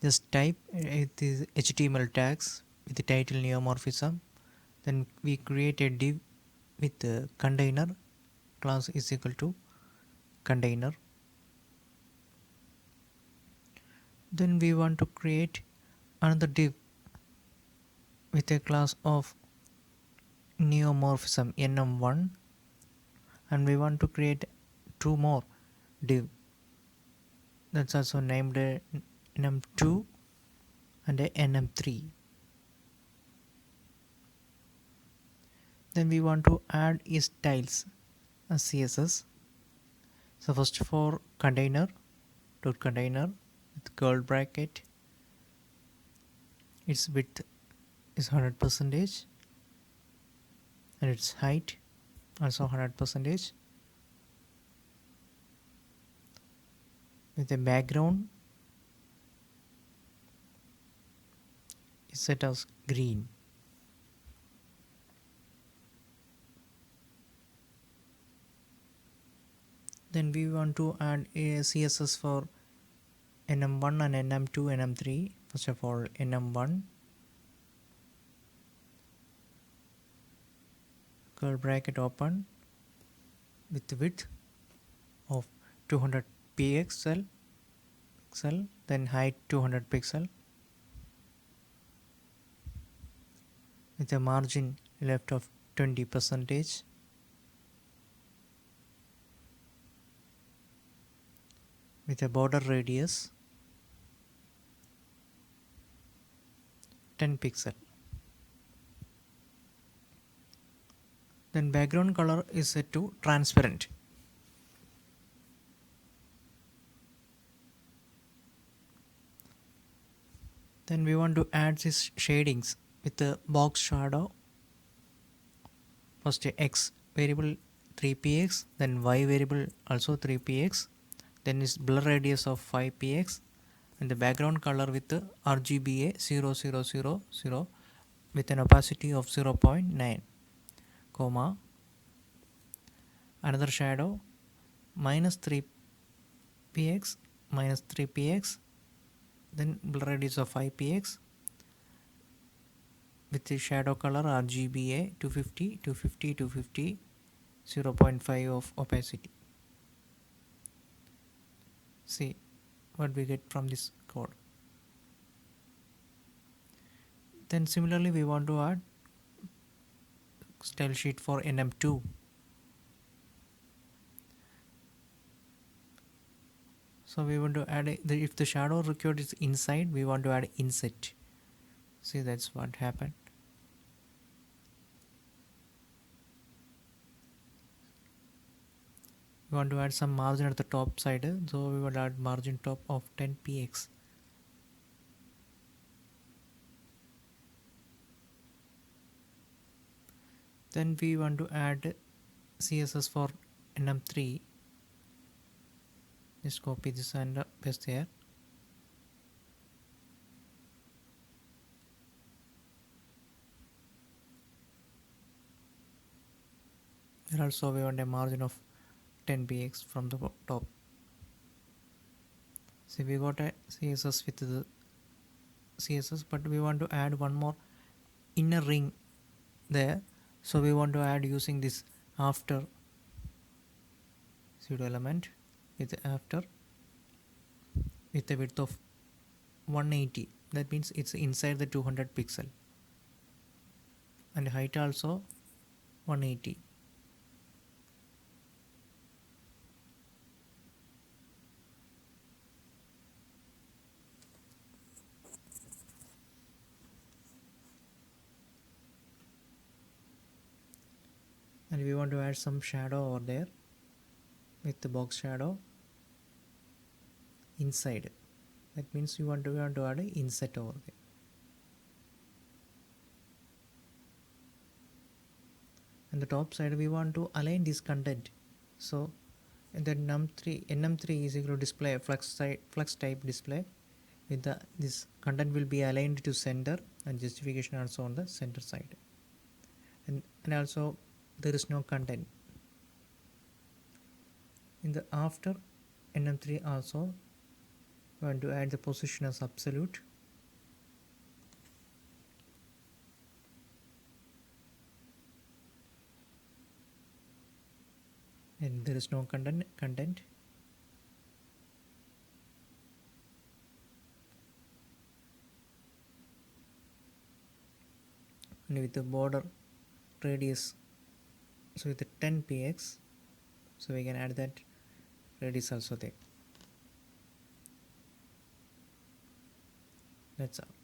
Just type it is HTML tags with the title neomorphism. Then we create a div with the container class is equal to container. Then we want to create another div with a class of neomorphism nm1, and we want to create two more div that's also named nm2 and a nm3. Then we want to add is styles as CSS. So first for container dot container with curl bracket, its width is 100 percentage and its height also 100 percentage, with the background is set as green. Then we want to add a CSS for nm1 and nm2 nm3. First of all nm1 curl bracket open with the width of 200 pixel, then height 200 pixel, with a margin left of 20 percentage, with a border radius 10 pixel. Then background color is set to transparent. Then we want to add these shadings with the box shadow. First x variable 3px, then y variable also 3px, then is blur radius of 5px, and the background color with the RGBA 0000 with an opacity of 0.9, comma, another shadow minus 3px minus 3px, then blur radius of 5px with the shadow color RGBA 250 250 250 0.5 of opacity. See what we get from this code. Then similarly we want to add style sheet for nm2. So we want to add if the shadow record is inside, we want to add inset. See, that's what happened. We want to add some margin at the top side, so we will add margin top of 10px. Then we want to add CSS for nm3. Just copy this and paste here. Here also we want a margin of 10px from the top. See, we got a CSS with the CSS, but we want to add one more inner ring there. So we want to add using this after pseudo element with after with a width of 180. That means it's inside the 200 pixel, and height also 180. And we want to add some shadow over there with the box shadow inside. That means we want to add an inset over there. And the top side we want to align this content. So the nm3 is equal to display flux type display with this content will be aligned to center, and justification also on the center side. And also there is no content in the after nm3 also. We want to add the position as absolute. And there is no content. And with the border radius, so with the 10 px, so we can add that radius also there. That's all.